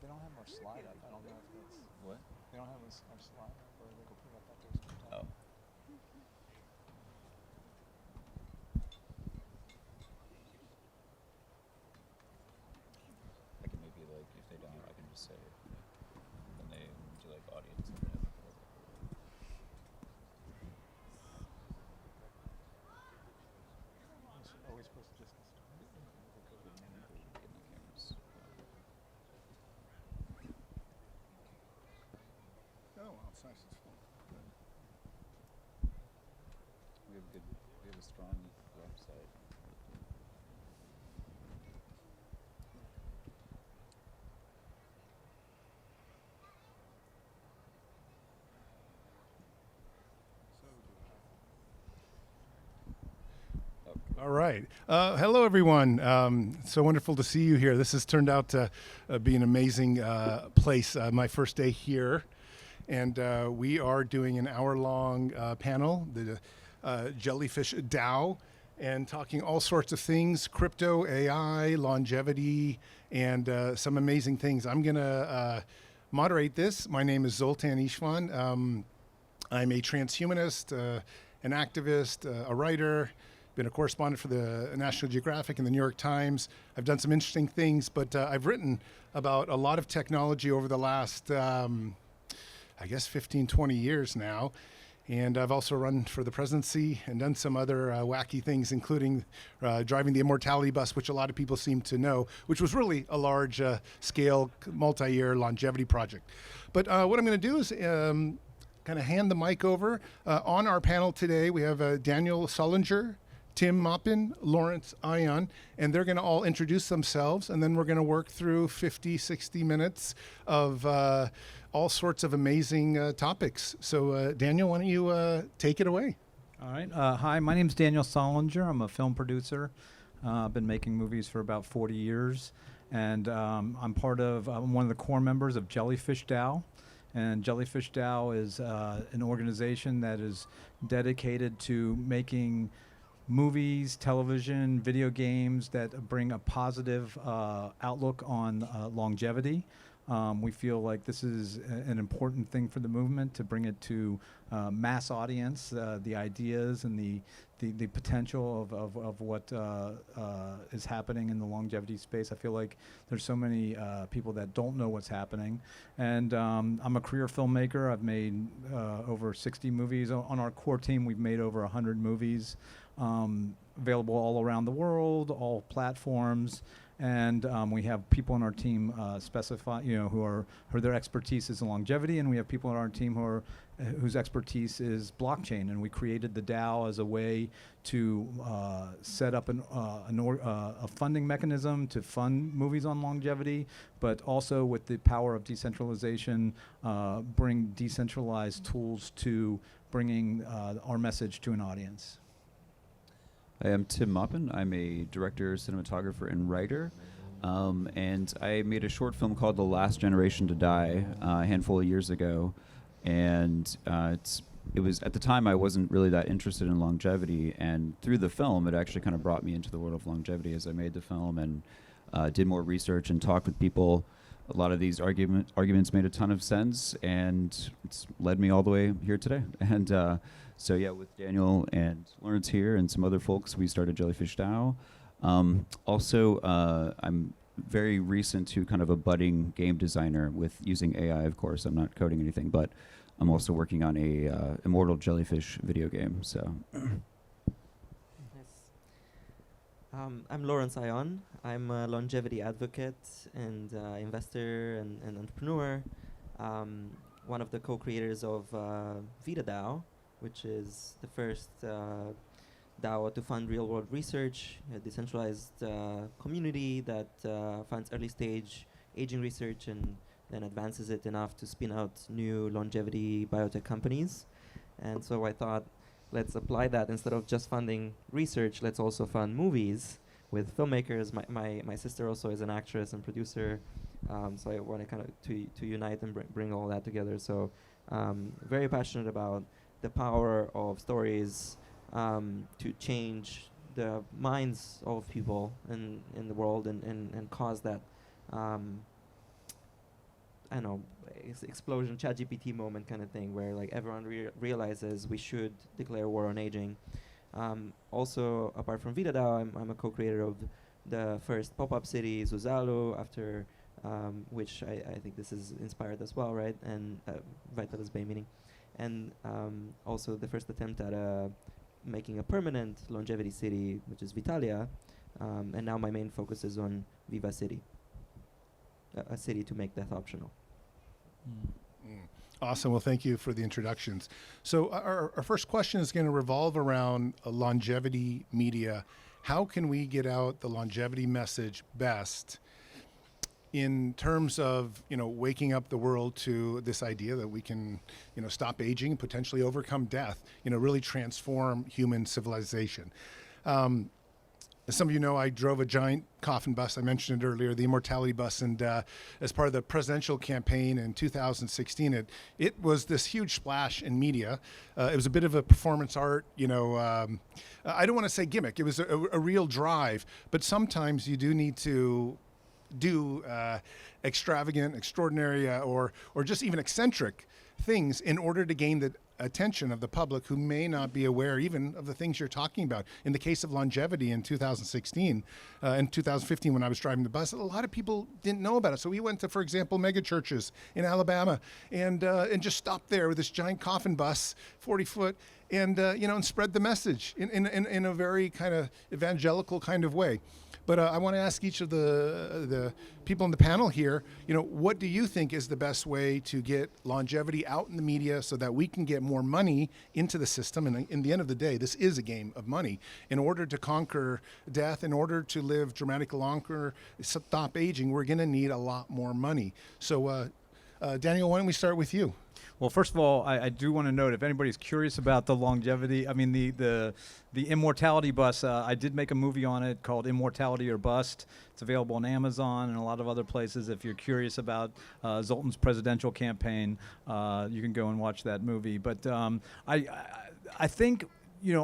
They don't have our slide up. I don't know if that's. What? They don't have our slide up, or they could put it up at their screen time. Oh. I can maybe like if they don't, I can just say when they do like audience. Are we supposed to just get started? Get the cameras. Oh, well, it's nice. It's full. We have a strong website. All right. Hello, everyone. So wonderful to see you here. This has turned out to be an amazing place. My first day here. And we are doing an hour-long panel, the JellyfishDAO, and talking all sorts of things, crypto, AI, longevity, and some amazing things. I'm going to moderate this. My name is Zoltan Istvan. I'm a transhumanist, an activist, a writer, been a correspondent for the National Geographic and the New York Times. I've done some interesting things, but I've written about a lot of technology over the last, I guess, 15, 20 years now. And I've also run for the presidency and done some other wacky things, including driving the Immortality Bus, which a lot of people seem to know, which was really a large scale, multi-year longevity project. But what I'm going to do is kind of hand the mic over. On our panel today, we have Daniel Sollinger, Tim Maupin, Lawrence Ion, and they're going to all introduce themselves, and then we're going to work through 50, 60 minutes of all sorts of amazing topics. So, Daniel, why don't you take it away? All right. Hi, my name's Daniel Sollinger. I'm a film producer. I've been making movies for about 40 years, and I'm one of the core members of JellyfishDAO. And JellyfishDAO is an organization that is dedicated to making movies, television, video games that bring a positive outlook on longevity. We feel like this is an important thing for the movement to bring it to mass audience, the ideas and the potential of what is happening in the longevity space. I feel like there's so many people that don't know what's happening. And I'm a career filmmaker. I've made over 60 movies. On our core team, we've made over 100 movies. Available all around the world, all platforms, and we have people on our team who their expertise is in longevity, and we have people on our team whose expertise is blockchain. And we created the DAO as a way to set up a funding mechanism to fund movies on longevity, but also with the power of decentralization, bring decentralized tools to bringing our message to an audience. I am Tim Maupin. I'm a director, cinematographer, and writer. And I made a short film called The Last Generation to Die a handful of years ago. And it was, at the time, I wasn't really that interested in longevity. And through the film, it actually kind of brought me into the world of longevity as I made the film and did more research and talked with people. A lot of these arguments made a ton of sense, and it's led me all the way here today. And so yeah, with Daniel and Lawrence here and some other folks, we started JellyfishDAO. Also, I'm very recent to kind of a budding game designer with using AI, of course. I'm not coding anything, but I'm also working on a Immortal Jellyfish video game. So. I'm Lawrence Ion. I'm a longevity advocate and investor and entrepreneur. One of the co-creators of VitaDAO, which is the first DAO to fund real-world research, a decentralized community that funds early-stage aging research and then advances it enough to spin out new longevity biotech companies. And so I thought, let's apply that. Instead of just funding research, let's also fund movies with filmmakers. My sister also is an actress and producer, so I want to kind of to unite and bring all that together. So very passionate about the power of stories to change the minds of people in the world and cause that I don't know, explosion ChatGPT moment kind of thing, where like everyone realizes we should declare war on aging. Also, apart from VitaDAO, I'm a co-creator of the first pop-up city, Zuzalu, after which I think this is inspired as well, right? And Vitalist Bay meaning. And also the first attempt at making a permanent longevity city, which is Vitalia. And now my main focus is on Viva City, a city to make death optional. Awesome. Well, thank you for the introductions. So our first question is going to revolve around longevity media. How can we get out the longevity message best in terms of, waking up the world to this idea that we can, stop aging, potentially overcome death, really transform human civilization? As some of you know, I drove a giant coffin bus. I mentioned it earlier, the Immortality Bus, and as part of the presidential campaign in 2016, it was this huge splash in media. It was a bit of a performance art, I don't want to say gimmick. It was a real drive, but sometimes you do need to do extravagant, extraordinary, or just even eccentric things in order to gain the attention of the public who may not be aware even of the things you're talking about. In the case of longevity in 2016, in 2015 when I was driving the bus, a lot of people didn't know about it. So we went to, for example, mega churches in Alabama and just stopped there with this giant coffin bus, 40 foot, and and spread the message in a very kind of evangelical kind of way. But I want to ask each of the people in the panel here, what do you think is the best way to get longevity out in the media so that we can get more money into the system? And in the end of the day, this is a game of money. In order to conquer death, in order to live dramatically longer, stop aging, we're going to need a lot more money. So, Daniel, why don't we start with you? Well, first of all, I do want to note, if anybody's curious about the longevity, the Immortality Bus, I did make a movie on it called Immortality or Bust. It's available on Amazon and a lot of other places. If you're curious about Zoltan's presidential campaign, you can go and watch that movie. But I think,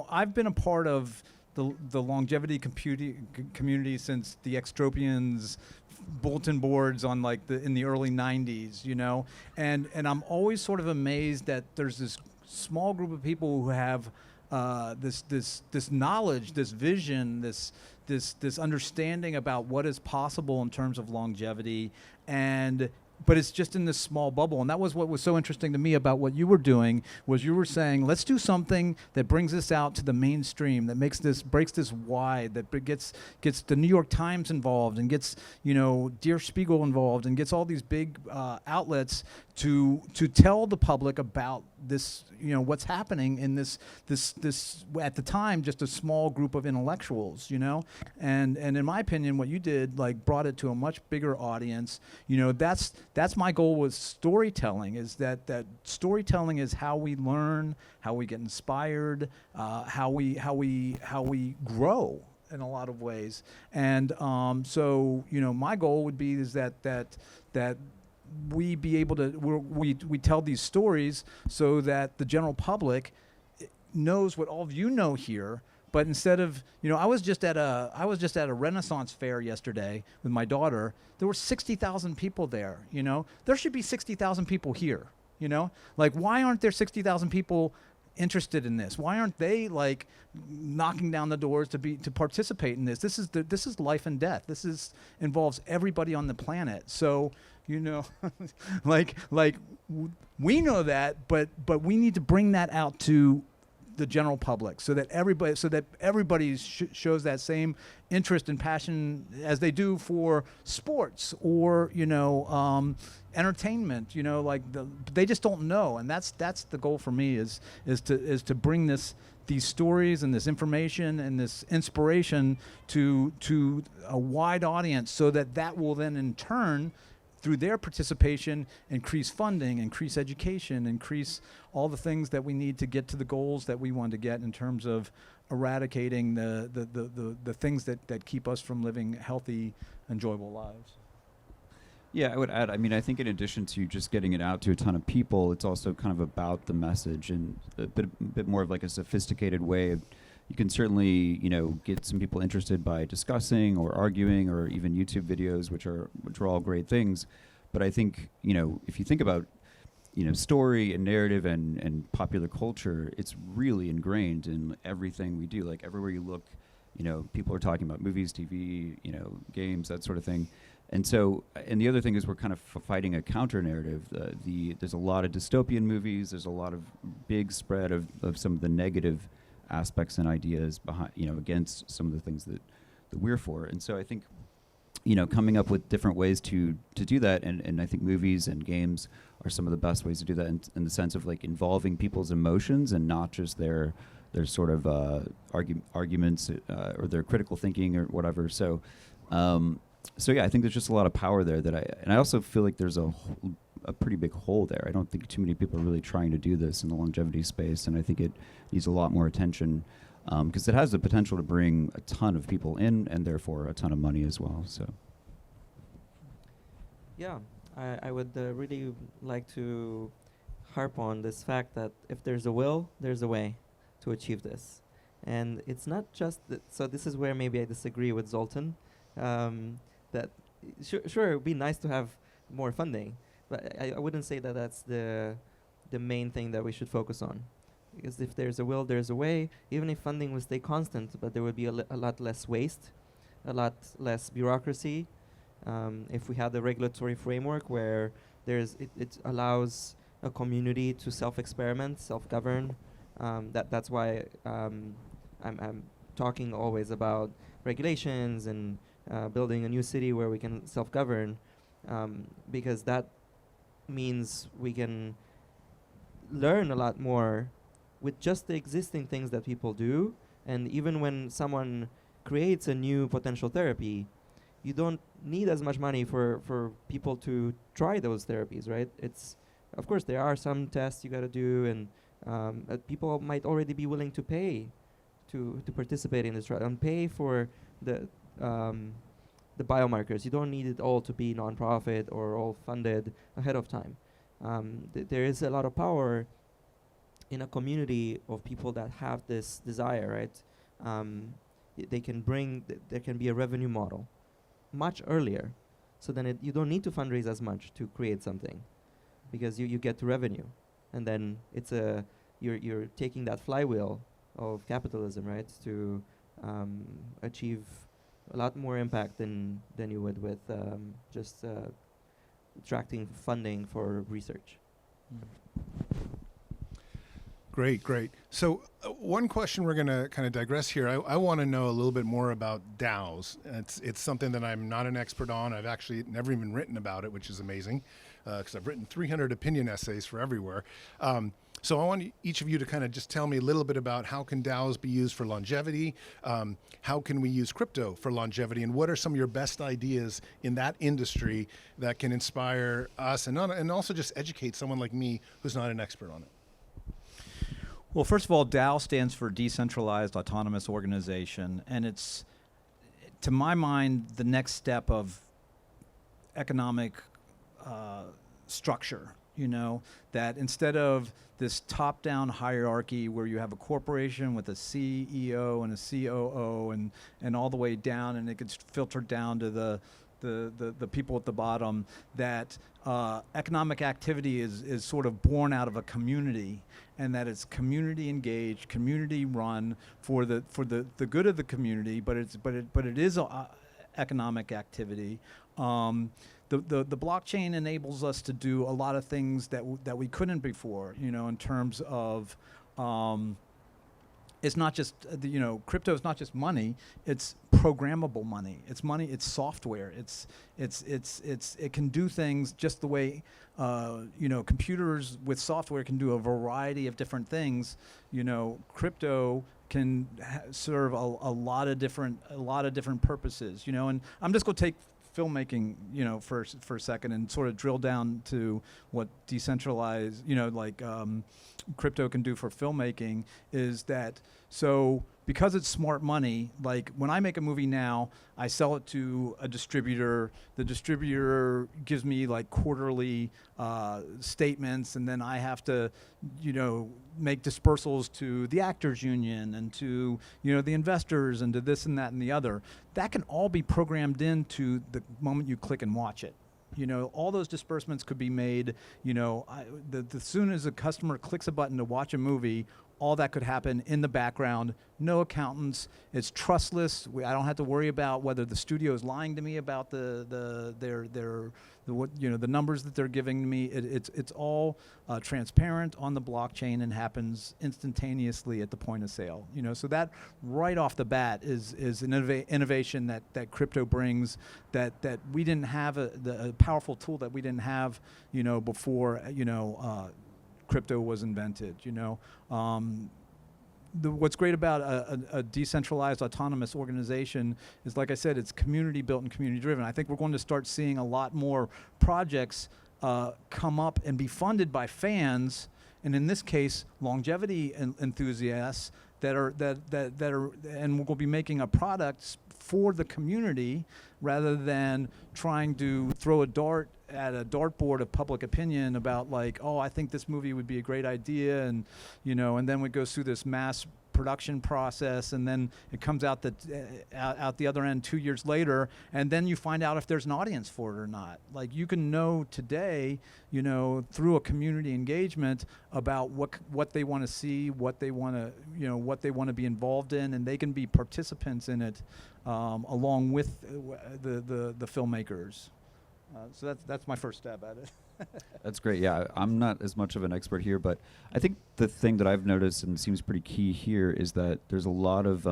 I've been a part of the longevity community since the Extropians bulletin boards on in the early 90s, and I'm always sort of amazed that there's this small group of people who have this knowledge, this vision, this understanding about what is possible in terms of longevity, but it's just in this small bubble. And that was what was so interesting to me about what you were doing, was you were saying, let's do something that brings this out to the mainstream, that breaks this wide, that gets the New York Times involved and gets, Der Spiegel involved and gets all these big outlets to tell the public about this, what's happening in this at the time just a small group of intellectuals, and in my opinion, what you did brought it to a much bigger audience. That's my goal with storytelling, is that storytelling is how we learn, how we get inspired, how we grow in a lot of ways. And so my goal would be is that we be able to we tell these stories so that the general public knows what all of you know here. But instead of, I was just at a Renaissance fair yesterday with my daughter. There were 60,000 people there. There should be 60,000 people here. Why aren't there 60,000 people interested in this? Why aren't they knocking down the doors to participate in this? This is life and death. This involves everybody on the planet. So we know that, but we need to bring that out to the general public so that everybody shows that same interest and passion as they do for sports or entertainment. They just don't know, and that's the goal for me is to bring these stories and this information and this inspiration to a wide audience, so that will then in turn, through their participation, increase funding, increase education, increase all the things that we need to get to the goals that we want to get in terms of eradicating the things that keep us from living healthy, enjoyable lives. Yeah, I would add, I think in addition to just getting it out to a ton of people, it's also kind of about the message and a bit more of a sophisticated way of, you can certainly, get some people interested by discussing or arguing, or even YouTube videos, which are all great things. But I think, if you think about, story and narrative and popular culture, it's really ingrained in everything we do. Like everywhere you look, people are talking about movies, TV, games, that sort of thing. And so, and the other thing is we're kind of fighting a counter narrative. There's a lot of dystopian movies. There's a lot of big spread of some of the negative aspects and ideas behind, against some of the things that we're for. And so I think, coming up with different ways to do that, and I think movies and games are some of the best ways to do that in the sense of like involving people's emotions and not just their sort of arguments or their critical thinking or whatever. So yeah, I think there's just a lot of power there and I also feel like there's a pretty big hole there. I don't think too many people are really trying to do this in the longevity space, and I think it needs a lot more attention because it has the potential to bring a ton of people in and therefore a ton of money as well. So. Yeah, I would really like to harp on this fact that if there's a will, there's a way to achieve this. And it's not just so this is where maybe I disagree with Zoltan. That sure, it would be nice to have more funding, but I wouldn't say that that's the main thing that we should focus on. Because if there's a will, there's a way. Even if funding will stay constant, but there would be a lot less waste, a lot less bureaucracy. If we had a regulatory framework where it allows a community to self-experiment, self-govern. That's why I'm talking always about regulations and building a new city where we can self-govern, because that means we can learn a lot more with just the existing things that people do. And even when someone creates a new potential therapy, you don't need as much money for people to try those therapies, right? Of course, there are some tests you got to do, and people might already be willing to pay to participate in this trial and pay for the biomarkers. You don't need it all to be nonprofit or all funded ahead of time. There is a lot of power in a community of people that have this desire, right? There can be a revenue model much earlier, so then you don't need to fundraise as much to create something, because you get to revenue, and then you're taking that flywheel of capitalism, right, to achieve a lot more impact than you would with just attracting funding for research. Great. So one question we're going to kind of digress here. I want to know a little bit more about DAOs. It's something that I'm not an expert on. I've actually never even written about it, which is amazing, because I've written 300 opinion essays for everywhere. So I want each of you to kind of just tell me a little bit about how can DAOs be used for longevity? How can we use crypto for longevity? And what are some of your best ideas in that industry that can inspire us and also just educate someone like me who's not an expert on it? Well, first of all, DAO stands for Decentralized Autonomous Organization, and it's, to my mind, the next step of economic structure, that instead of this top-down hierarchy where you have a corporation with a CEO and a COO and all the way down, and it gets filtered down to the people at the bottom, that economic activity is sort of born out of a community, and that it's community engaged, community run for the good of the community, but it is economic activity. The blockchain enables us to do a lot of things that we couldn't before, in terms of it's not just crypto is not just money, it's programmable money. It's money, it's software. It can do things just the way computers with software can do a variety of different things. Crypto can serve a lot of different purposes, and I'm just going to take filmmaking, for a second and sort of drill down to what decentralized, crypto can do for filmmaking is that, so because it's smart money, like when I make a movie now, I sell it to a distributor. The distributor gives me like quarterly statements, and then I have to, make dispersals to the actors union and to, the investors and to this and that and the other. That can all be programmed into the moment you click and watch it. All those disbursements could be made. The soon as a customer clicks a button to watch a movie, all that could happen in the background. No accountants. It's trustless. I don't have to worry about whether the studio is lying to me about the numbers that they're giving me. It's all transparent on the blockchain and happens instantaneously at the point of sale. So that right off the bat is an innovation that crypto brings that we didn't have a powerful tool that we didn't have before crypto was invented. What's great about a decentralized autonomous organization is, like I said, it's community built and community driven. I think we're going to start seeing a lot more projects come up and be funded by fans, and in this case, longevity enthusiasts that are and we're going to be making a product for the community rather than trying to throw a dart at a dartboard of public opinion about I think this movie would be a great idea, and and then it goes through this mass production process, and then it comes out out the other end 2 years later, and then you find out if there's an audience for it or not. You can know today, through a community engagement about what they want to see, what they want to, what they want to be involved in, and they can be participants in it along with the filmmakers. So that's my first stab at it. That's great. Yeah, I'm not as much of an expert here, but I think the thing that I've noticed and seems pretty key here is that there's a lot of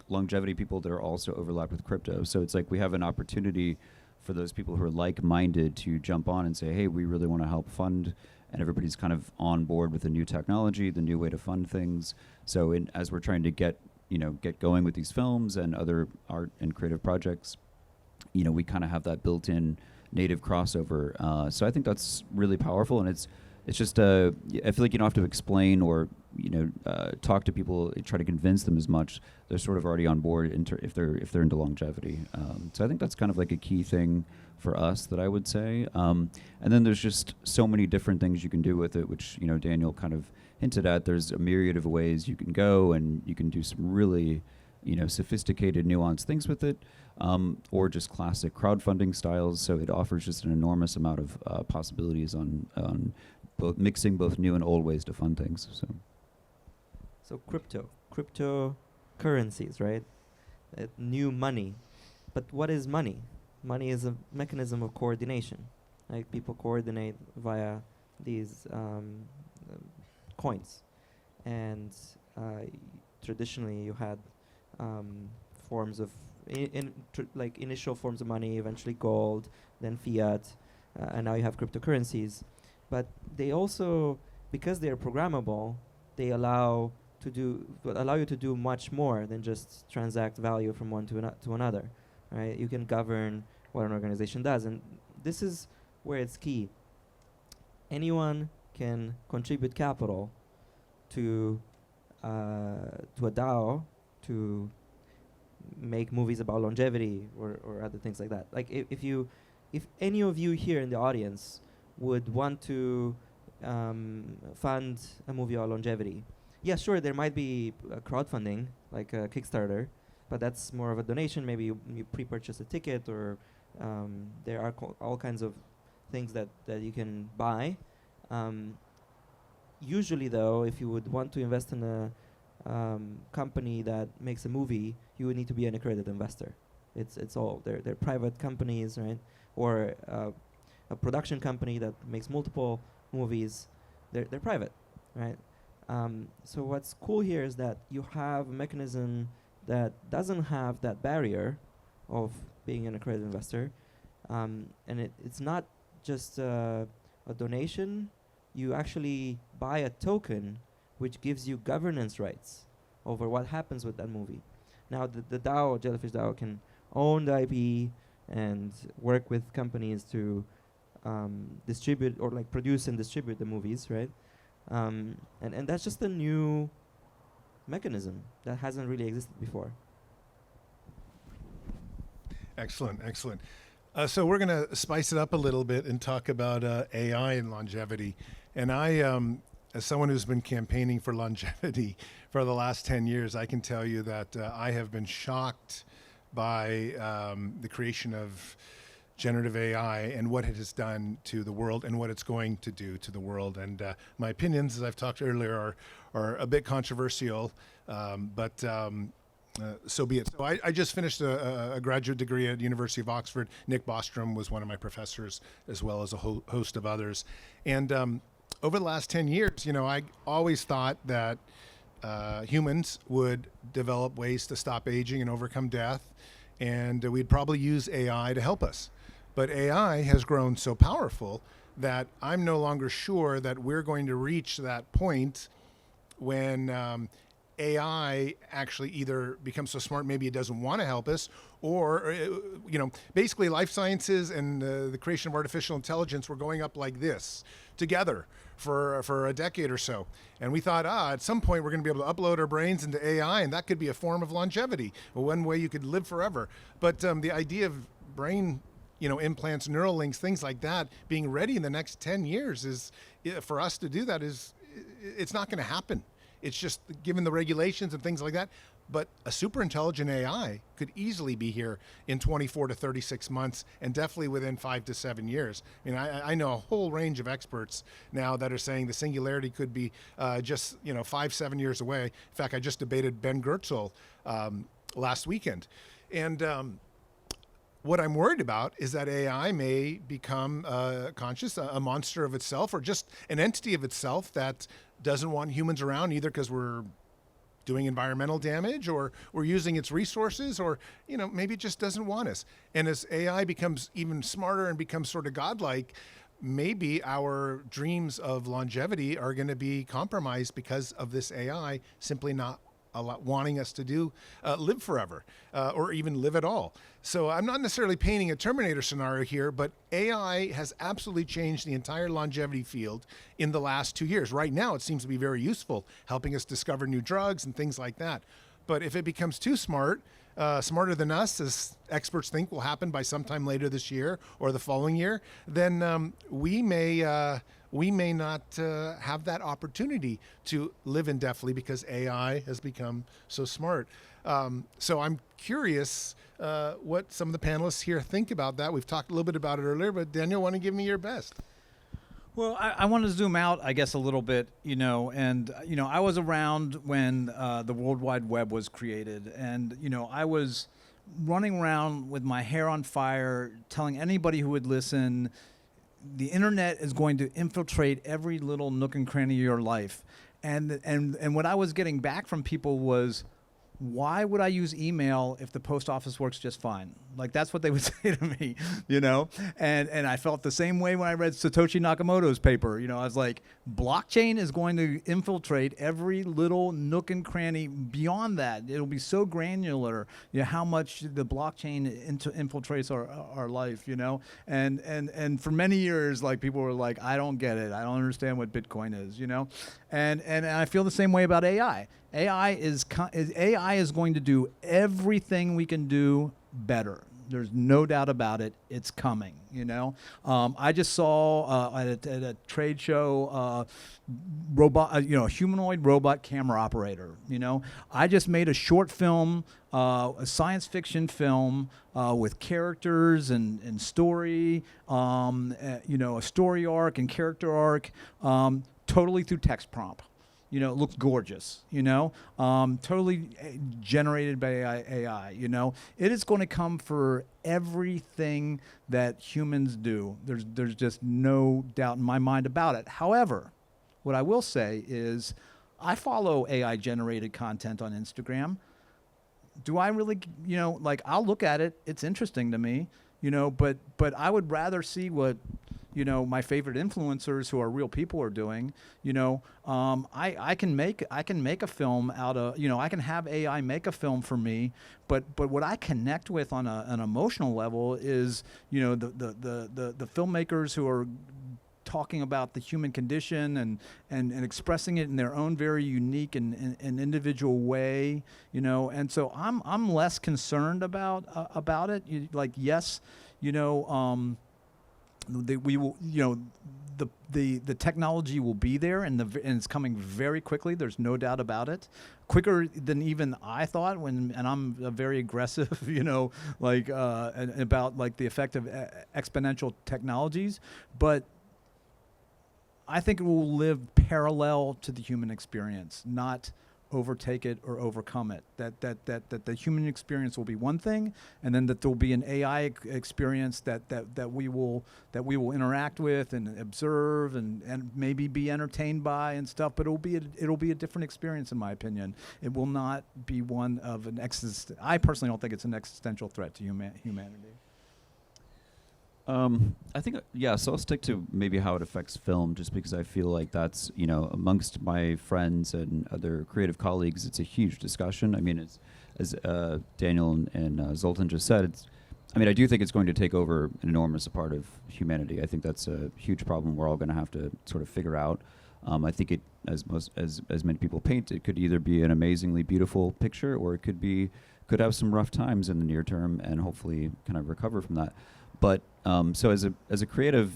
longevity people that are also overlapped with crypto. So it's we have an opportunity for those people who are like-minded to jump on and say, hey, we really want to help fund, and everybody's kind of on board with the new technology, the new way to fund things. So as we're trying to get going with these films and other art and creative projects, we kind of have that built-in native crossover. So I think that's really powerful, and it's just I feel like you don't have to explain or talk to people, try to convince them as much. They're sort of already on board if they're into longevity. So I think that's kind of a key thing for us that I would say. And then there's just so many different things you can do with it, which Daniel kind of hinted at. There's a myriad of ways you can go, and you can do some really sophisticated, nuanced things with it, or just classic crowdfunding styles. So it offers just an enormous amount of possibilities on both mixing both new and old ways to fund things. So cryptocurrencies, right? New money. But what is money? Money is a mechanism of coordination. People coordinate via these coins, and traditionally you had forms of initial forms of money, eventually gold, then fiat, and now you have cryptocurrencies. But they also, because they are programmable, they allow you to do much more than just transact value from one to another, right? You can govern what an organization does, and this is where it's key. Anyone can contribute capital to a DAO to make movies about longevity or other things like that. If any of you here in the audience would want to fund a movie on longevity, yeah, sure, there might be crowdfunding, like a Kickstarter, but that's more of a donation. Maybe you pre-purchase a ticket, or there are all kinds of things that you can buy. Usually, though, if you would want to invest in a company that makes a movie, you would need to be an accredited investor. It's all they're private companies, right? Or a production company that makes multiple movies. They're private, right? So what's cool here is that you have a mechanism that doesn't have that barrier of being an accredited investor, and it's not just a donation. You actually buy a token which gives you governance rights over what happens with that movie. Now the DAO, JellyfishDAO, can own the IP and work with companies to distribute or produce and distribute the movies, right? And that's just a new mechanism that hasn't really existed before. Excellent. So we're going to spice it up a little bit and talk about AI and longevity. And I, as someone who's been campaigning for longevity for the last 10 years, I can tell you that I have been shocked by the creation of generative AI and what it has done to the world and what it's going to do to the world. And my opinions, as I've talked earlier, are a bit controversial, but so be it. So I just finished a graduate degree at the University of Oxford. Nick Bostrom was one of my professors, as well as a host of others. And over the last 10 years, I always thought that humans would develop ways to stop aging and overcome death, and we'd probably use AI to help us. But AI has grown so powerful that I'm no longer sure that we're going to reach that point when AI actually either becomes so smart maybe it doesn't want to help us, or basically life sciences and the creation of artificial intelligence were going up like this together for a decade or so. And we thought, at some point we're going to be able to upload our brains into AI, and that could be a form of longevity, one way you could live forever. But the idea of brain implants, neural links, things like that, being ready in the next 10 years is, for us to do that, it's not going to happen. It's just given the regulations and things like that. But a super intelligent AI could easily be here in 24 to 36 months, and definitely within 5 to 7 years. I mean, I know a whole range of experts now that are saying the singularity could be just 5-7 years away. In fact, I just debated Ben Goertzel last weekend, and what I'm worried about is that AI may become conscious, a monster of itself, or just an entity of itself that doesn't want humans around, either because we're doing environmental damage, or we're using its resources, or maybe it just doesn't want us. And as AI becomes even smarter and becomes sort of godlike, maybe our dreams of longevity are going to be compromised because of this AI simply not wanting us to live forever, or even live at all. So I'm not necessarily painting a Terminator scenario here, but AI has absolutely changed the entire longevity field in the last 2 years. Right now, it seems to be very useful, helping us discover new drugs and things like that. But if it becomes too smart, smarter than us, as experts think will happen by sometime later this year or the following year, then we may not have that opportunity to live indefinitely because AI has become so smart. So I'm curious what some of the panelists here think about that. We've talked a little bit about it earlier, but Daniel, want to give me your best? Well, I want to zoom out, I guess, a little bit, and, I was around when the World Wide Web was created, and, I was running around with my hair on fire, telling anybody who would listen, the internet is going to infiltrate every little nook and cranny of your life. And what I was getting back from people was, why would I use email if the post office works just fine? Like, that's what they would say to me, And I felt the same way when I read Satoshi Nakamoto's paper. I was like, blockchain is going to infiltrate every little nook and cranny. Beyond that, it'll be so granular, how much the blockchain infiltrates our life, And for many years, like, people were like, I don't get it. I don't understand what Bitcoin is, And I feel the same way about AI. AI is going to do everything we can do better. There's no doubt about it. It's coming. I just saw at a trade show robot, a humanoid robot camera operator. I just made a short film, a science fiction film with characters and story, a story arc and character arc, totally through text prompt. It looks gorgeous, totally generated by AI, It is going to come for everything that humans do. There's just no doubt in my mind about it. However, what I will say is I follow AI-generated content on Instagram. Do I really, I'll look at it. It's interesting to me, but I would rather see what my favorite influencers who are real people are doing. I can make a film out of, I can have AI make a film for me, but what I connect with on an emotional level is, the filmmakers who are talking about the human condition and expressing it in their own very unique and individual way, and so I'm less concerned about it. Yes, we will, the technology will be there, and it's coming very quickly. There's no doubt about it, quicker than even I thought. And I'm very aggressive, like about like the effect of exponential technologies, but I think it will live parallel to the human experience, not overtake it or overcome it. That the human experience will be one thing, and then that there will be an AI experience that we will interact with and observe and maybe be entertained by and stuff. But it'll be a different experience, in my opinion. It will not be one of an I personally don't think it's an existential threat to humanity. I think, so I'll stick to maybe how it affects film, just because I feel like that's, amongst my friends and other creative colleagues, it's a huge discussion. I mean, as Daniel and Zoltan just said, I do think it's going to take over an enormous part of humanity. I think that's a huge problem we're all going to have to sort of figure out. I think it, as many people paint, it could either be an amazingly beautiful picture, or it could have some rough times in the near term, and hopefully kind of recover from that. But so as a creative,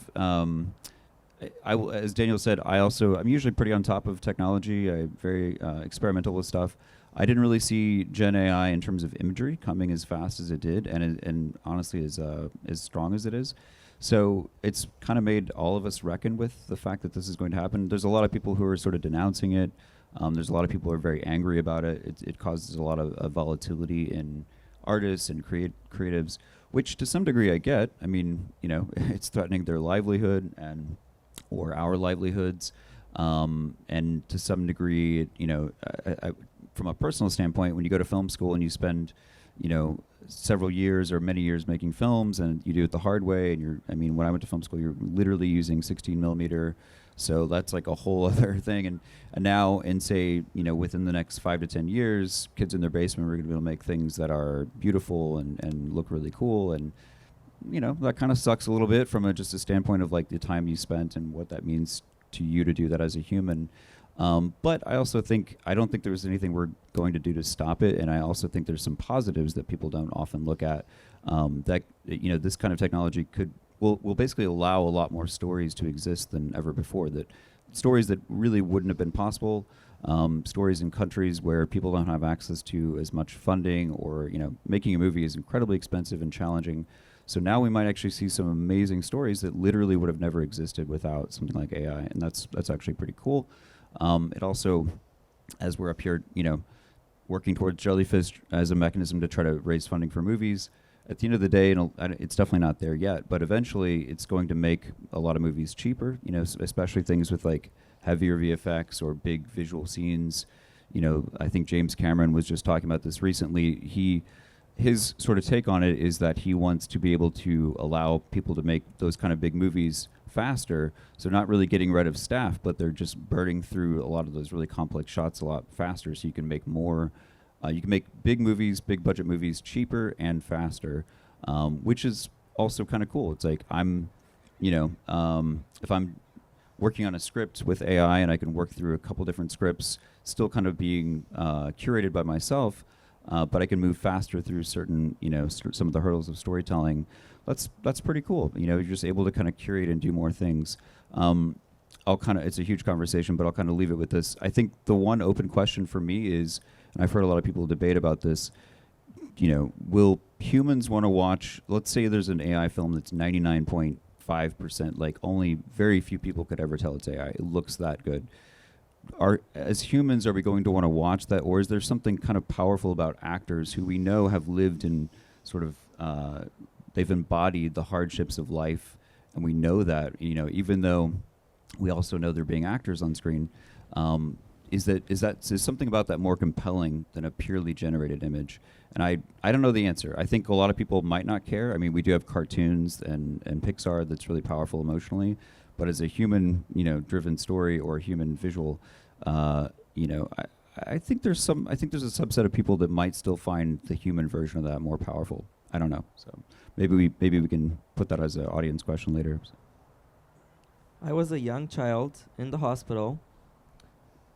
as Daniel said, I'm usually pretty on top of technology. I'm very experimental with stuff. I didn't really see Gen AI in terms of imagery coming as fast as it did, and honestly as strong as it is. So it's kind of made all of us reckon with the fact that this is going to happen. There's a lot of people who are sort of denouncing it. There's a lot of people who are very angry about it. It causes a lot of volatility in artists and creatives, which to some degree I get. I mean, it's threatening their livelihood or our livelihoods, and to some degree, I, from a personal standpoint, when you go to film school and you spend, several years or many years making films, and you do it the hard way, and when I went to film school, you're literally using 16 millimeter. So that's like a whole other thing. And now, say, within the next 5 to 10 years, kids in their basement are going to be able to make things that are beautiful and look really cool. And, that kind of sucks a little bit from just a standpoint of like the time you spent and what that means to you to do that as a human. But I also I don't think there's anything we're going to do to stop it. And I also think there's some positives that people don't often look at, that, this kind of technology will basically allow a lot more stories to exist than ever before. That stories that really wouldn't have been possible, stories in countries where people don't have access to as much funding, or making a movie is incredibly expensive and challenging. So now we might actually see some amazing stories that literally would have never existed without something like AI, and that's actually pretty cool. It also, as we're up here, working towards Jellyfish as a mechanism to try to raise funding for movies. At the end of the day, it's definitely not there yet, but eventually it's going to make a lot of movies cheaper, especially things with like heavier VFX or big visual scenes. I think James Cameron was just talking about this recently. His sort of take on it is that he wants to be able to allow people to make those kind of big movies faster. So not really getting rid of staff, but they're just burning through a lot of those really complex shots a lot faster, so you can make more. You can make big movies, big budget movies cheaper and faster, which is also kind of cool. It's like if I'm working on a script with AI and I can work through a couple different scripts, still kind of being curated by myself, but I can move faster through certain, some of the hurdles of storytelling. That's pretty cool. You're just able to kind of curate and do more things. It's a huge conversation, but I'll kind of leave it with this. I think the one open question for me is, and I've heard a lot of people debate about this, will humans want to watch, let's say there's an AI film that's 99.5%, like only very few people could ever tell it's AI. It looks that good. As humans, are we going to want to watch that, or is there something kind of powerful about actors who we know have lived in sort of, they've embodied the hardships of life, and we know that, even though we also know they're being actors on screen, is something about that more compelling than a purely generated image? And I don't know the answer. I think a lot of people might not care. We do have cartoons and Pixar that's really powerful emotionally, but as a human, driven story or human visual, I think there's a subset of people that might still find the human version of that more powerful. I don't know. So maybe we can put that as an audience question later. I was a young child in the hospital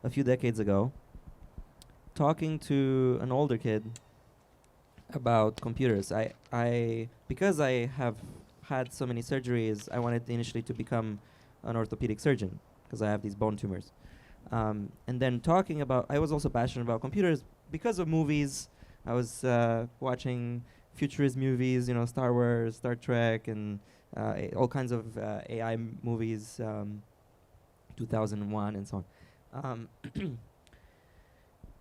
a few decades ago, talking to an older kid about computers. Because I have had so many surgeries, I wanted initially to become an orthopedic surgeon because I have these bone tumors. And then talking about, I was also passionate about computers because of movies. I was watching futurist movies, you know, Star Wars, Star Trek, and all kinds of AI movies, 2001 and so on.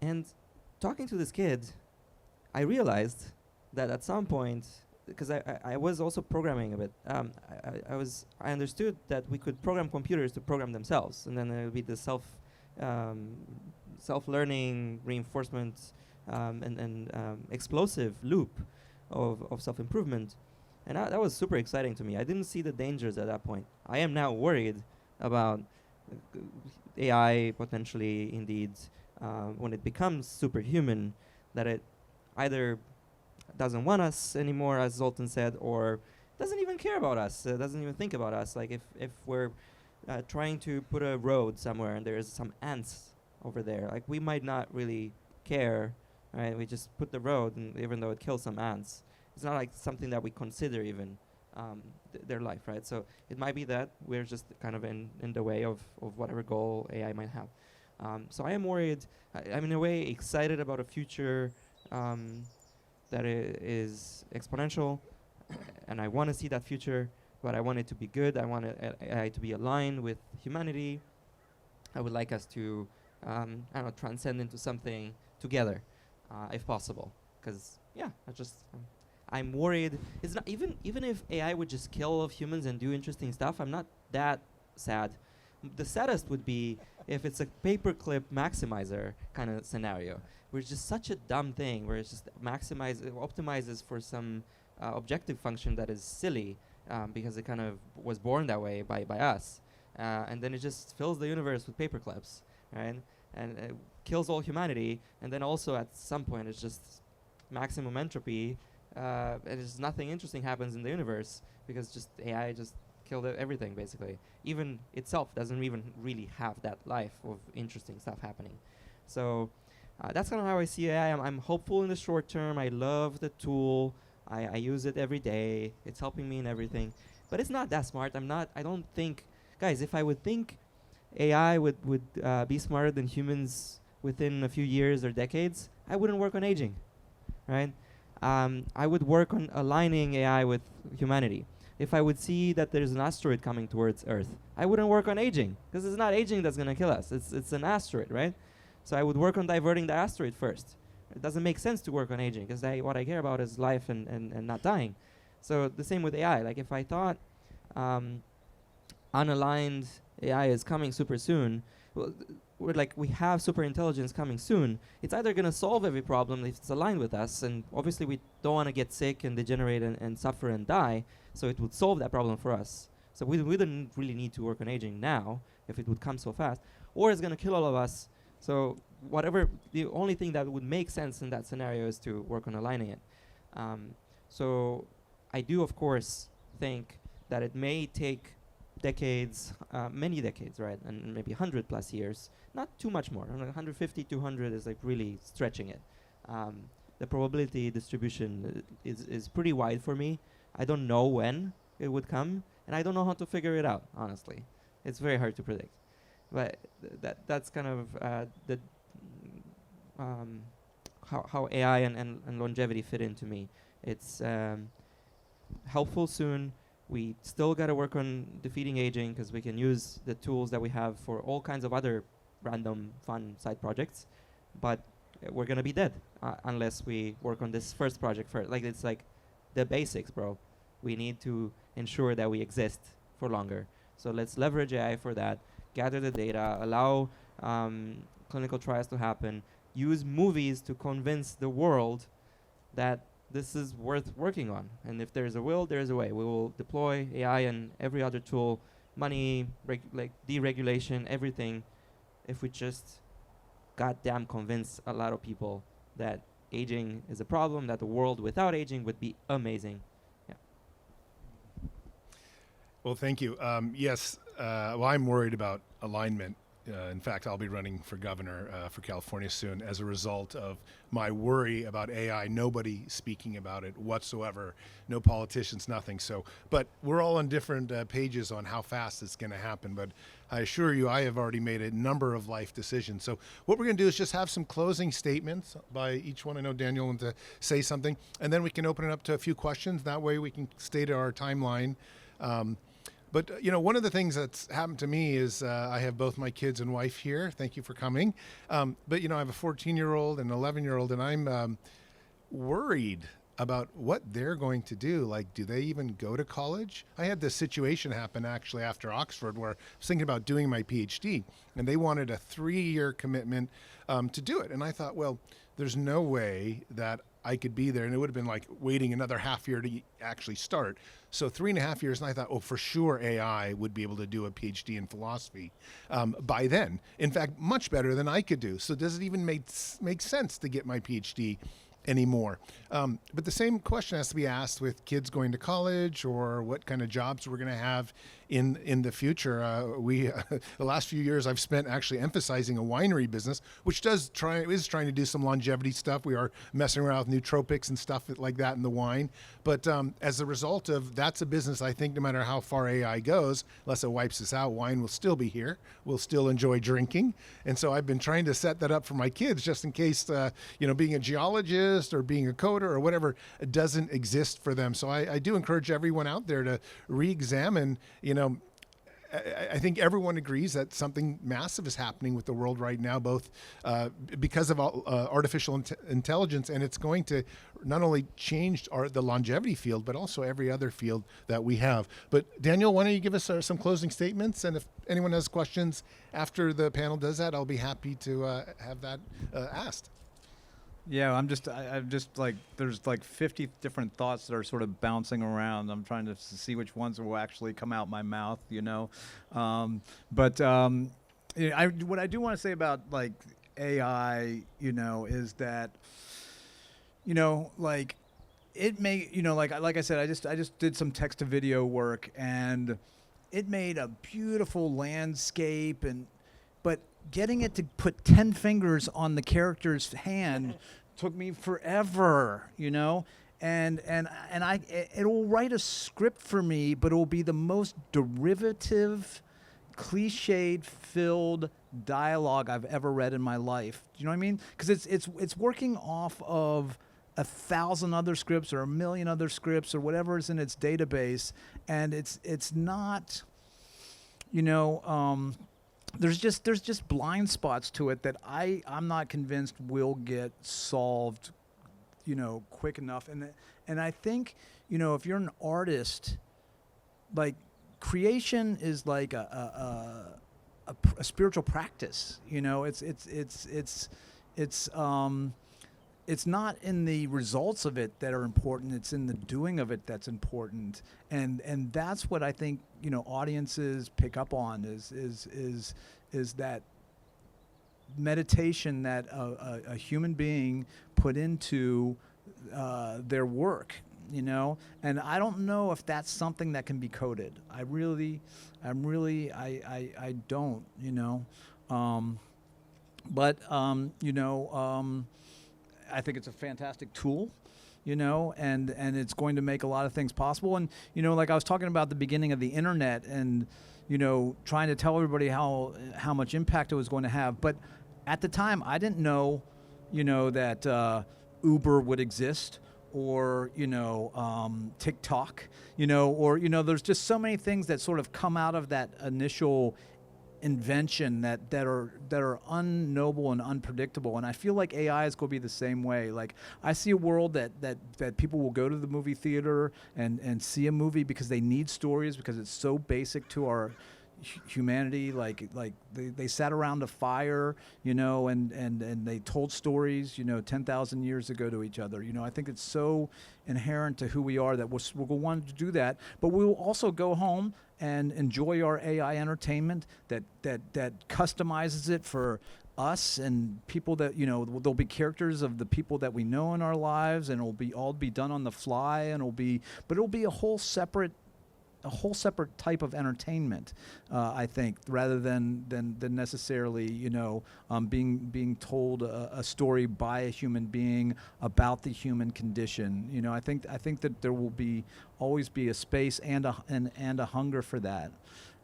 And talking to this kid, I realized that at some point, because I was also programming a bit, I understood that we could program computers to program themselves, and then there would be the self-learning reinforcement and explosive loop of self-improvement. And that was super exciting to me. I didn't see the dangers at that point. I am now worried about AI potentially, indeed, when it becomes superhuman, that it either doesn't want us anymore, as Zoltan said, or doesn't even care about us, doesn't even think about us. Like if we're trying to put a road somewhere and there's some ants over there, like we might not really care, right? We just put the road, and even though it kills some ants, it's not like something that we consider even their life, right? So it might be that we're just kind of in the way of whatever goal AI might have. So I am worried. I'm in a way excited about a future that is exponential, and I want to see that future, but I want it to be good. I want AI to be aligned with humanity. I would like us to, I don't know, transcend into something together, if possible. Because I'm worried. It's not even if AI would just kill all of humans and do interesting stuff. I'm not that sad. The saddest would be if it's a paperclip maximizer kind of scenario, where it's just such a dumb thing, where it's just optimizes for some objective function that is silly because it kind of was born that way by us, and then it just fills the universe with paperclips, right? And it kills all humanity, and then also at some point it's just maximum entropy, and just nothing interesting happens in the universe because just AI just killed everything basically. Even itself doesn't even really have that life of interesting stuff happening. So that's kind of how I see AI. I'm hopeful in the short term. I love the tool. I use it every day. It's helping me in everything. But it's not that smart. I don't think, guys, if I would think AI would be smarter than humans within a few years or decades, I wouldn't work on aging, right? I would work on aligning AI with humanity. If I would see that there's an asteroid coming towards Earth, I wouldn't work on aging, because it's not aging that's going to kill us. It's an asteroid, right? So I would work on diverting the asteroid first. It doesn't make sense to work on aging, because what I care about is life and not dying. So the same with AI. Like if I thought unaligned AI is coming super soon, well, we have super intelligence coming soon. It's either going to solve every problem if it's aligned with us, and obviously we don't want to get sick and degenerate and suffer and die, so it would solve that problem for us. So we don't really need to work on aging now if it would come so fast, or it's going to kill all of us. So the only thing that would make sense in that scenario is to work on aligning it. So I do, of course, think that it may take decades, many decades, right, and maybe 100+ years, not too much more. 150, 200 is like really stretching it. The probability distribution is pretty wide for me. I don't know when it would come, and I don't know how to figure it out, honestly. It's very hard to predict. But that's kind of how AI and longevity fit into me. It's helpful soon. We still got to work on defeating aging, because we can use the tools that we have for all kinds of other random fun side projects. But we're going to be dead unless we work on this first project first. Like, it's like the basics, bro. We need to ensure that we exist for longer. So let's leverage AI for that, gather the data, allow clinical trials to happen, use movies to convince the world that this is worth working on. And if there's a will, there's a way. We will deploy AI and every other tool, money, like deregulation, everything, if we just goddamn convince a lot of people that aging is a problem, that the world without aging would be amazing. Yeah. Well, thank you. Yes, well, I'm worried about alignment In fact, I'll be running for governor for California soon as a result of my worry about AI. Nobody speaking about it whatsoever. No politicians, nothing. So, but we're all on different pages on how fast it's going to happen. But I assure you, I have already made a number of life decisions. So what we're going to do is just have some closing statements by each one. I know Daniel wants to say something, and then we can open it up to a few questions. That way we can stay to our timeline. But, one of the things that's happened to me is I have both my kids and wife here. Thank you for coming. But, I have a 14-year-old and an 11-year-old, and I'm worried about what they're going to do. Like, do they even go to college? I had this situation happen actually after Oxford where I was thinking about doing my PhD, and they wanted a 3-year commitment to do it. And I thought, well, there's no way that I could be there, and it would have been like waiting another half year to actually start. So 3.5 years, and I thought, oh, for sure AI would be able to do a PhD in philosophy by then. In fact, much better than I could do. So does it even make sense to get my PhD anymore? But the same question has to be asked with kids going to college, or what kind of jobs we're going to have in the future. The last few years I've spent actually emphasizing a winery business, which is trying to do some longevity stuff. We are messing around with nootropics and stuff like that in the wine. But as a result of that's a business, I think no matter how far AI goes, unless it wipes us out, wine will still be here. We'll still enjoy drinking. And so I've been trying to set that up for my kids just in case, being a geologist or being a coder or whatever doesn't exist for them. So I do encourage everyone out there to re-examine, I think everyone agrees that something massive is happening with the world right now, both because of artificial intelligence, and it's going to not only change the longevity field, but also every other field that we have. But Daniel, why don't you give us some closing statements? And if anyone has questions after the panel does that, I'll be happy to have that asked. Yeah, I'm just like, there's like 50 different thoughts that are sort of bouncing around. I'm trying to see which ones will actually come out my mouth, What I do want to say about like AI, is that, like it may, like I said, I just did some text to video work, and it made a beautiful landscape, but getting it to put 10 fingers on the character's hand took me forever, and it'll write a script for me, but it will be the most derivative, cliched filled dialogue I've ever read in my life. Do you know what I mean? Because it's working off of 1,000 other scripts or 1,000,000 other scripts or whatever is in its database, and it's not, there's just blind spots to it that I'm not convinced will get solved, quick enough. And I think, if you're an artist, like creation is like a spiritual practice. It's not in the results of it that are important. It's in the doing of it that's important, and that's what I think audiences pick up on is that meditation that a human being put into their work, And I don't know if that's something that can be coded. I don't, I think it's a fantastic tool, and it's going to make a lot of things possible. And, like I was talking about the beginning of the internet and, trying to tell everybody how much impact it was going to have. But at the time, I didn't know, that Uber would exist, or, TikTok, or, there's just so many things that sort of come out of that initial invention that are unknowable and unpredictable. And I feel like AI is going to be the same way. Like, I see a world that people will go to the movie theater and see a movie because they need stories, because it's so basic to our humanity. Like they sat around a fire, and they told stories, 10,000 years ago to each other. I think it's so inherent to who we are that we'll want to do that. But we will also go home and enjoy our AI entertainment that customizes it for us and people that, there'll be characters of the people that we know in our lives, and it'll be all done on the fly, and it'll be a whole separate a whole separate type of entertainment, I think, rather than necessarily, being told a story by a human being about the human condition. I think that there will always be a space and a hunger for that.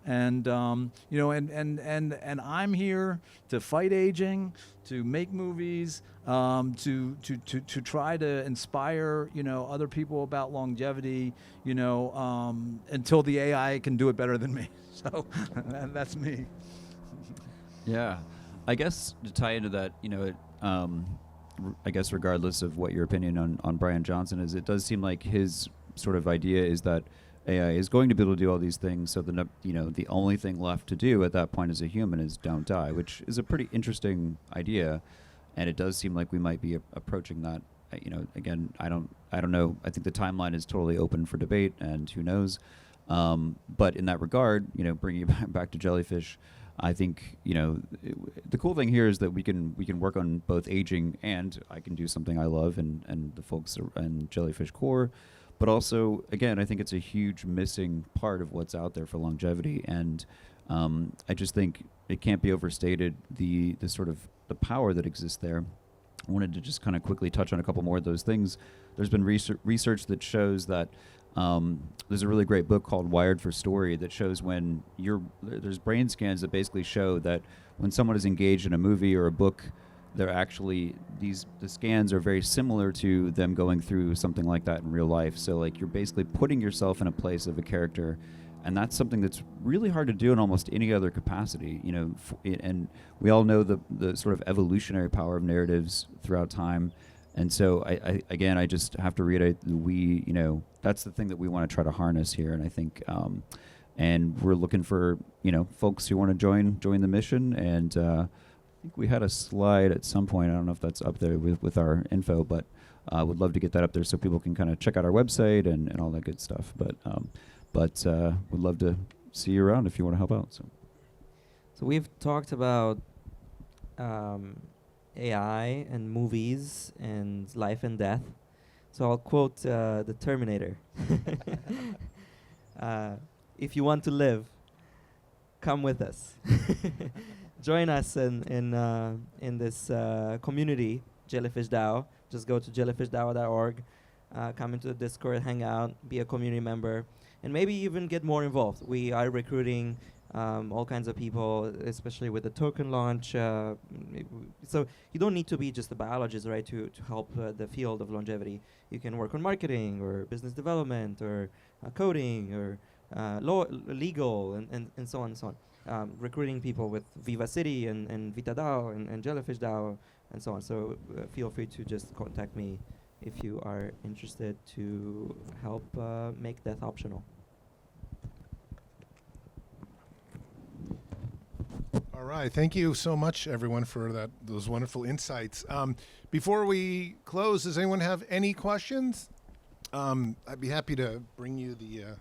And and I'm here to fight aging, to make movies, to try to inspire other people about longevity, until the AI can do it better than me. So that's me. Yeah, I guess to tie into that, I guess regardless of what your opinion on Brian Johnson is, it does seem like his sort of idea is that AI is going to be able to do all these things, so the only thing left to do at that point as a human is don't die, which is a pretty interesting idea, and it does seem like we might be approaching that. Again, I don't know. I think the timeline is totally open for debate, and who knows. But in that regard, bringing it back to Jellyfish, I think the cool thing here is that we can work on both aging, and I can do something I love, and the folks and Jellyfish Core. But also, again, I think it's a huge missing part of what's out there for longevity, and I just think it can't be overstated the sort of the power that exists there. I wanted to just kind of quickly touch on a couple more of those things. There's been research that shows that there's a really great book called Wired for Story that shows when there's brain scans that basically show that when someone is engaged in a movie or a book, they're actually the scans are very similar to them going through something like that in real life. So like you're basically putting yourself in a place of a character, and that's something that's really hard to do in almost any other capacity. And we all know the sort of evolutionary power of narratives throughout time. And so I just have to reiterate that that's the thing that we want to try to harness here. And I think and we're looking for folks who want to join the mission. And I think we had a slide at some point. I don't know if that's up there with our info, but I would love to get that up there so people can kind of check out our website and all that good stuff. But would love to see you around if you want to help out. So we've talked about AI and movies and life and death. So I'll quote the Terminator. If you want to live, come with us. Join us in this community, JellyfishDAO. Just go to JellyfishDAO.org, come into the Discord, hang out, be a community member, and maybe even get more involved. We are recruiting all kinds of people, especially with the token launch. So you don't need to be just a biologist, right, to help the field of longevity. You can work on marketing or business development or coding or legal and so on and so on. Recruiting people with Viva City and VitaDAO and JellyfishDAO and so on. So feel free to just contact me if you are interested to help make death optional. All right. Thank you so much, everyone, for those wonderful insights. Before we close, does anyone have any questions? I'd be happy to bring you the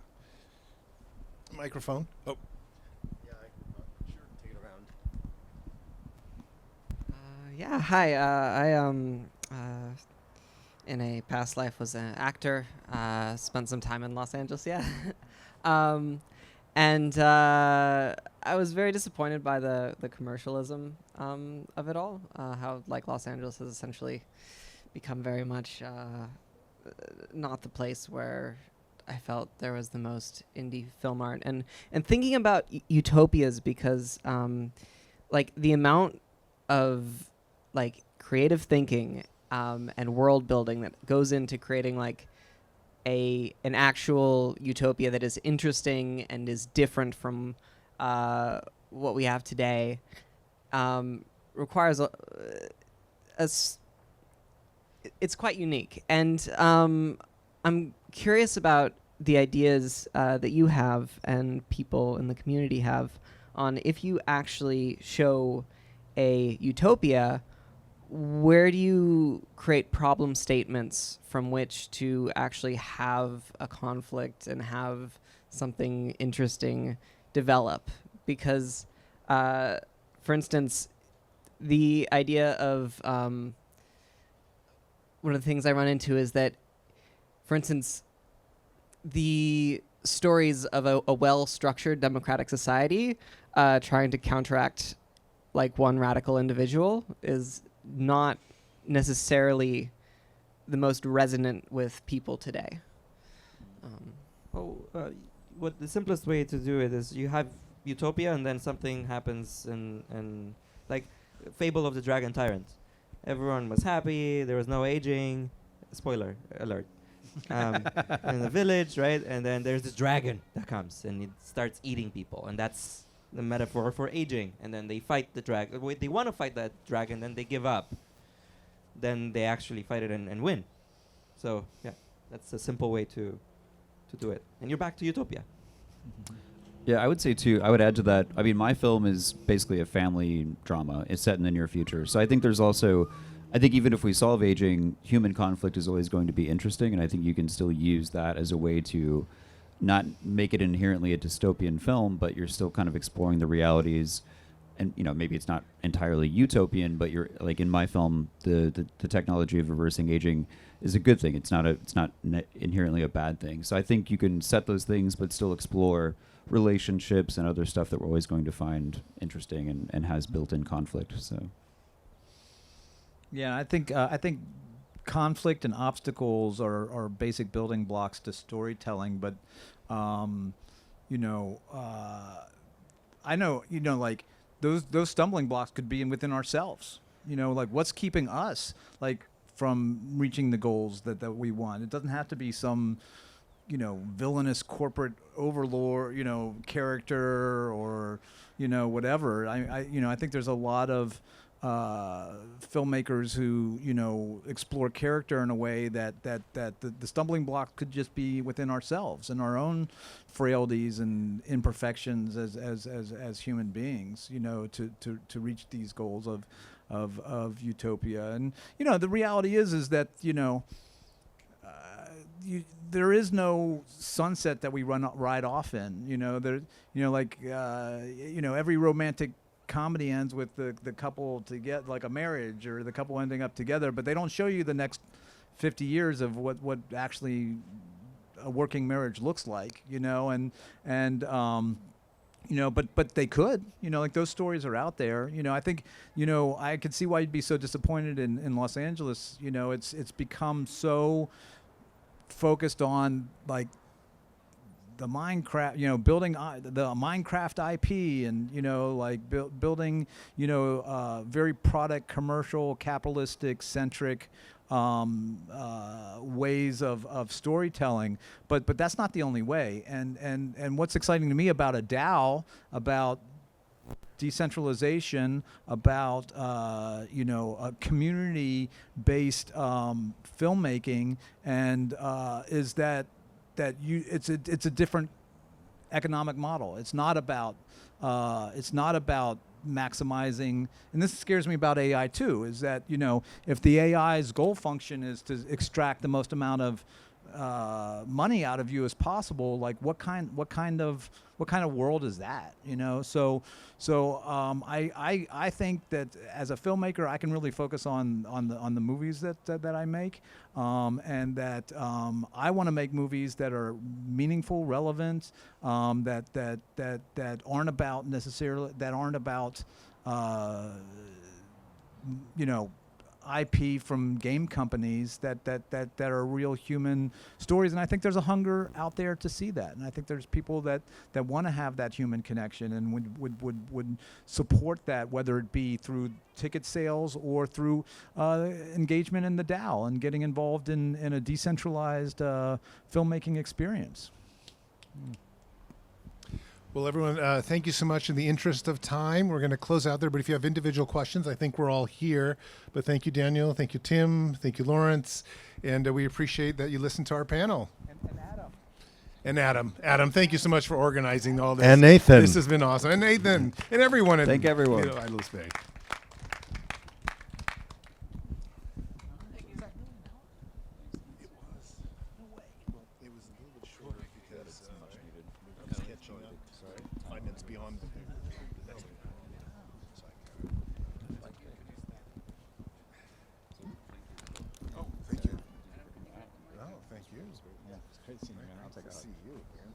microphone. Oh. Yeah, I can sure take it around. Yeah, hi. I in a past life was an actor. Spent some time in Los Angeles. Yeah. And I was very disappointed by the commercialism of it all. How like Los Angeles has essentially become very much not the place where I felt there was the most indie film art. And thinking about utopias, because like the amount of like creative thinking and world building that goes into creating like an actual utopia that is interesting and is different from what we have today requires it's quite unique. And I'm curious about the ideas that you have and people in the community have on if you actually show a utopia, where do you create problem statements from which to actually have a conflict and have something interesting develop? Because, for instance, the idea of one of the things I run into is that, for instance, the stories of a well-structured democratic society trying to counteract like one radical individual is not necessarily the most resonant with people today. What the simplest way to do it is you have utopia and then something happens and like Fable of the Dragon Tyrant. Everyone was happy, there was no aging. Spoiler alert. In the village, right? And then there's this dragon that comes and it starts eating people, and that's the metaphor for aging. And then they fight the dragon. They want to fight that dragon, then they give up. Then they actually fight it and win. So yeah, that's a simple way to do it. And you're back to utopia. Yeah, I would say too, I would add to that, I mean, my film is basically a family drama. It's set in the near future. So I think there's also, I think even if we solve aging, human conflict is always going to be interesting, and I think you can still use that as a way to not make it inherently a dystopian film, but you're still kind of exploring the realities. And maybe it's not entirely utopian, but you're like in my film, the technology of reversing aging is a good thing. It's not inherently a bad thing. So I think you can set those things, but still explore relationships and other stuff that we're always going to find interesting and has built-in conflict. So yeah, I think conflict and obstacles are basic building blocks to storytelling, but I know like those stumbling blocks could be within ourselves. Like what's keeping us like from reaching the goals that we want. It doesn't have to be some villainous corporate overlord, character or whatever. I think there's a lot of filmmakers who explore character in a way that the stumbling block could just be within ourselves and our own frailties and imperfections as human beings, to reach these goals of utopia. And the reality is that there is no sunset that we ride off in. Every romantic comedy ends with the couple to get like a marriage or the couple ending up together, but they don't show you the next 50 years of what actually a working marriage looks like, but they could, like those stories are out there. I think, I could see why you'd be so disappointed in Los Angeles. It's become so focused on like the Minecraft, building the Minecraft IP and, building, very product commercial, capitalistic centric ways of storytelling. But that's not the only way. And what's exciting to me about a DAO, about decentralization, about a community-based filmmaking, and is that it's a different economic model. It's not about maximizing, and this scares me about AI too, is that if the AI's goal function is to extract the most amount of money out of you as possible, like what kind of world is that? So I think that as a filmmaker, I can really focus on the movies that I make, and that I want to make movies that are meaningful, relevant, that aren't about necessarily IP from game companies, that are real human stories. And I think there's a hunger out there to see that. And I think there's people that want to have that human connection and would support that, whether it be through ticket sales or through engagement in the DAO and getting involved in a decentralized filmmaking experience. Well, everyone, thank you so much. In the interest of time, we're going to close out there. But if you have individual questions, I think we're all here. But thank you, Daniel. Thank you, Tim. Thank you, Lawrence. And we appreciate that you listened to our panel. And Adam. And Adam, thank you so much for organizing all this. And Nathan. This has been awesome. And Nathan. And everyone. Thank everyone. Vitalist Bay. Great seeing you, man. I'll take a hug. See you, man.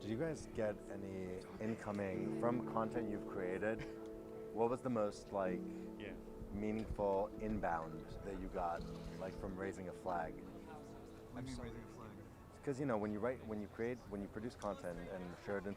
Did you guys get any incoming from content you've created? What was the most like meaningful inbound that you got, like from raising a flag? I mean, raising a flag. Because when you produce content and share it into